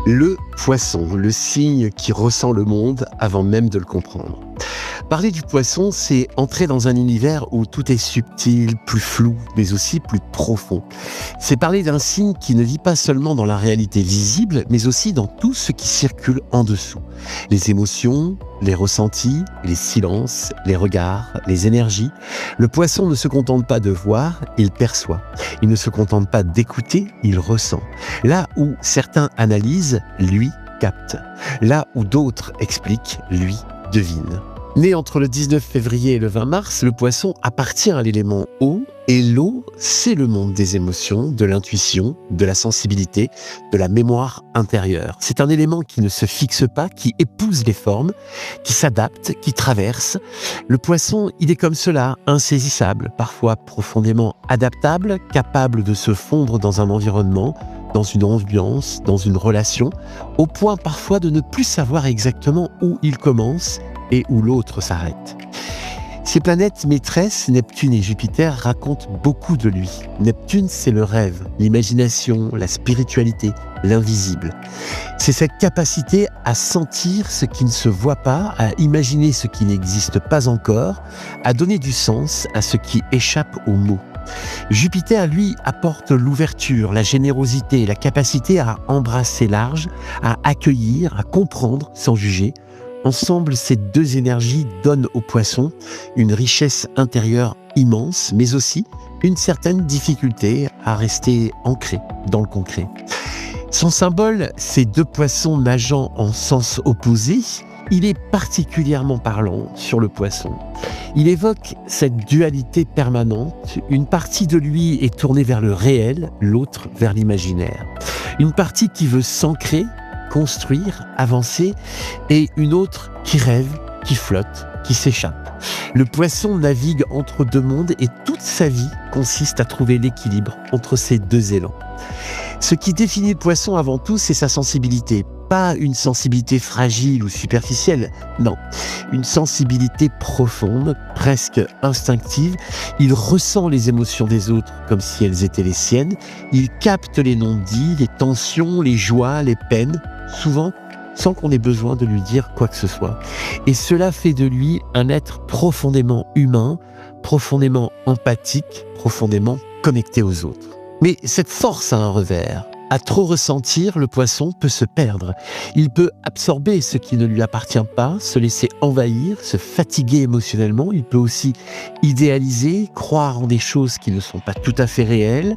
Le poisson, le signe qui ressent le monde avant même de le comprendre. Parler du poisson, c'est entrer dans un univers où tout est subtil, plus flou, mais aussi plus profond. C'est parler d'un signe qui ne vit pas seulement dans la réalité visible, mais aussi dans tout ce qui circule en dessous. Les émotions, les ressentis, les silences, les regards, les énergies. Le poisson ne se contente pas de voir, il perçoit. Il ne se contente pas d'écouter, il ressent. Là où certains analysent, lui capte. Là où d'autres expliquent, lui devine. Né entre le 19 février et le 20 mars, le poisson appartient à l'élément eau, et l'eau, c'est le monde des émotions, de l'intuition, de la sensibilité, de la mémoire intérieure. C'est un élément qui ne se fixe pas, qui épouse les formes, qui s'adapte, qui traverse. Le poisson, il est comme cela, insaisissable, parfois profondément adaptable, capable de se fondre dans un environnement, dans une ambiance, dans une relation, au point parfois de ne plus savoir exactement où il commence et où l'autre s'arrête. Ces planètes maîtresses, Neptune et Jupiter, racontent beaucoup de lui. Neptune, c'est le rêve, l'imagination, la spiritualité, l'invisible. C'est cette capacité à sentir ce qui ne se voit pas, à imaginer ce qui n'existe pas encore, à donner du sens à ce qui échappe aux mots. Jupiter, lui, apporte l'ouverture, la générosité, la capacité à embrasser large, à accueillir, à comprendre sans juger. Ensemble, ces deux énergies donnent au poisson une richesse intérieure immense, mais aussi une certaine difficulté à rester ancré dans le concret. Son symbole, ces deux poissons nageant en sens opposé, il est particulièrement parlant sur le poisson. Il évoque cette dualité permanente. Une partie de lui est tournée vers le réel, l'autre vers l'imaginaire. Une partie qui veut s'ancrer, construire, avancer, et une autre qui rêve, qui flotte, qui s'échappe. Le poisson navigue entre deux mondes et toute sa vie consiste à trouver l'équilibre entre ces deux élans. Ce qui définit le poisson avant tout, c'est sa sensibilité. Pas une sensibilité fragile ou superficielle, non. Une sensibilité profonde, presque instinctive. Il ressent les émotions des autres comme si elles étaient les siennes. Il capte les non-dits, les tensions, les joies, les peines, souvent sans qu'on ait besoin de lui dire quoi que ce soit. Et cela fait de lui un être profondément humain, profondément empathique, profondément connecté aux autres. Mais cette force a un revers. À trop ressentir, le poisson peut se perdre. Il peut absorber ce qui ne lui appartient pas, se laisser envahir, se fatiguer émotionnellement. Il peut aussi idéaliser, croire en des choses qui ne sont pas tout à fait réelles,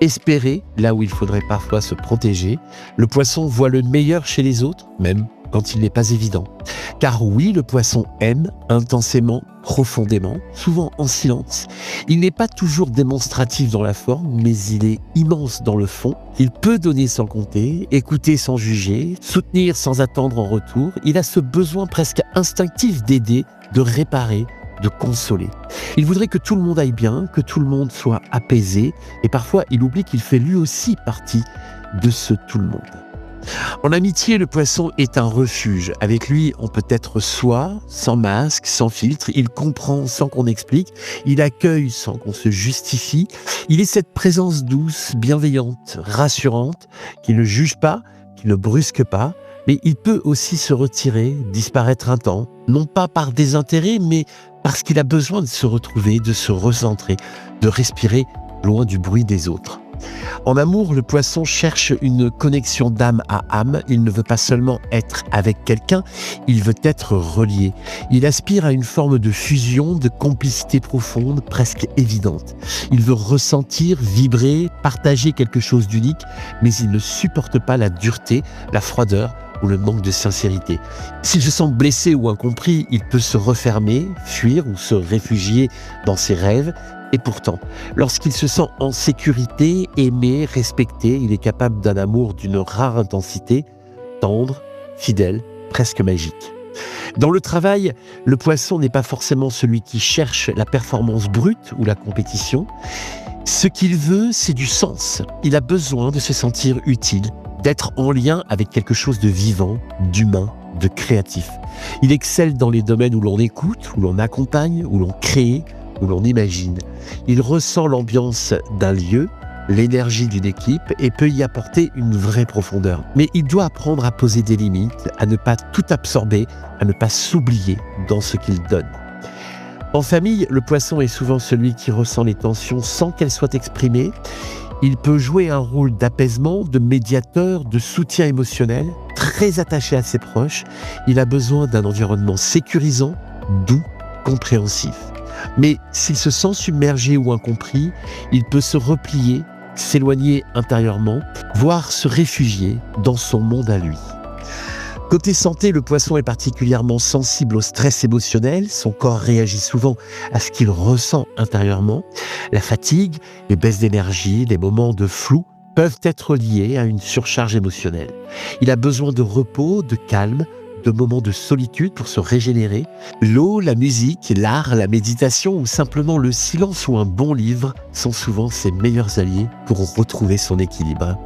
espérer là où il faudrait parfois se protéger. Le poisson voit le meilleur chez les autres, même quand il n'est pas évident. Car oui, le poisson aime intensément, profondément, souvent en silence. Il n'est pas toujours démonstratif dans la forme, mais il est immense dans le fond. Il peut donner sans compter, écouter sans juger, soutenir sans attendre en retour. Il a ce besoin presque instinctif d'aider, de réparer, de consoler. Il voudrait que tout le monde aille bien, que tout le monde soit apaisé, et parfois il oublie qu'il fait lui aussi partie de ce tout le monde. En amitié, le poisson est un refuge. Avec lui, on peut être soi, sans masque, sans filtre. Il comprend sans qu'on explique. Il accueille sans qu'on se justifie. Il est cette présence douce, bienveillante, rassurante, qui ne juge pas, qui ne brusque pas. Mais il peut aussi se retirer, disparaître un temps. Non pas par désintérêt, mais parce qu'il a besoin de se retrouver, de se recentrer, de respirer loin du bruit des autres. En amour, le poisson cherche une connexion d'âme à âme. Il ne veut pas seulement être avec quelqu'un, il veut être relié. Il aspire à une forme de fusion, de complicité profonde, presque évidente. Il veut ressentir, vibrer, partager quelque chose d'unique, mais il ne supporte pas la dureté, la froideur ou le manque de sincérité. S'il se sent blessé ou incompris, il peut se refermer, fuir ou se réfugier dans ses rêves. Et pourtant, lorsqu'il se sent en sécurité, aimé, respecté, il est capable d'un amour d'une rare intensité, tendre, fidèle, presque magique. Dans le travail, le poisson n'est pas forcément celui qui cherche la performance brute ou la compétition. Ce qu'il veut, c'est du sens. Il a besoin de se sentir utile, d'être en lien avec quelque chose de vivant, d'humain, de créatif. Il excelle dans les domaines où l'on écoute, où l'on accompagne, où l'on crée, où l'on imagine. Il ressent l'ambiance d'un lieu, l'énergie d'une équipe et peut y apporter une vraie profondeur. Mais il doit apprendre à poser des limites, à ne pas tout absorber, à ne pas s'oublier dans ce qu'il donne. En famille, le poisson est souvent celui qui ressent les tensions sans qu'elles soient exprimées. Il peut jouer un rôle d'apaisement, de médiateur, de soutien émotionnel, très attaché à ses proches. Il a besoin d'un environnement sécurisant, doux, compréhensif. Mais s'il se sent submergé ou incompris, il peut se replier, s'éloigner intérieurement, voire se réfugier dans son monde à lui. Côté santé, le poisson est particulièrement sensible au stress émotionnel. Son corps réagit souvent à ce qu'il ressent intérieurement. La fatigue, les baisses d'énergie, les moments de flou peuvent être liés à une surcharge émotionnelle. Il a besoin de repos, de calme, de moments de solitude pour se régénérer. L'eau, la musique, l'art, la méditation ou simplement le silence ou un bon livre sont souvent ses meilleurs alliés pour retrouver son équilibre.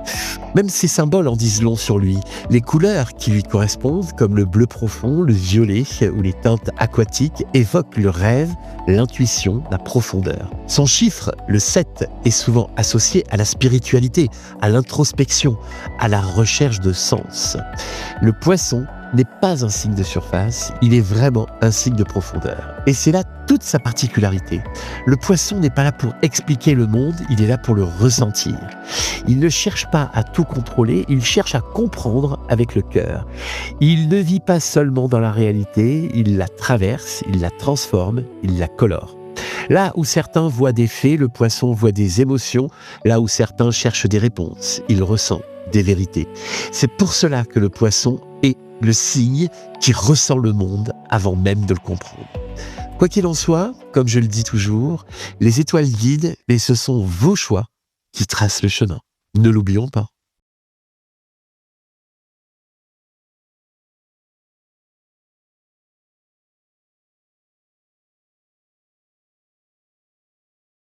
Même ses symboles en disent long sur lui. Les couleurs qui lui correspondent, comme le bleu profond, le violet ou les teintes aquatiques, évoquent le rêve, l'intuition, la profondeur. Son chiffre, le 7, est souvent associé à la spiritualité, à l'introspection, à la recherche de sens. Le poisson n'est pas un signe de surface, il est vraiment un signe de profondeur. Et c'est là toute sa particularité. Le poisson n'est pas là pour expliquer le monde, il est là pour le ressentir. Il ne cherche pas à tout contrôler, il cherche à comprendre avec le cœur. Il ne vit pas seulement dans la réalité, il la traverse, il la transforme, il la colore. Là où certains voient des faits, le poisson voit des émotions. Là où certains cherchent des réponses, il ressent des vérités. C'est pour cela que le poisson est le signe qui ressent le monde avant même de le comprendre. Quoi qu'il en soit, comme je le dis toujours, les étoiles guident, mais ce sont vos choix qui tracent le chemin. Ne l'oublions pas.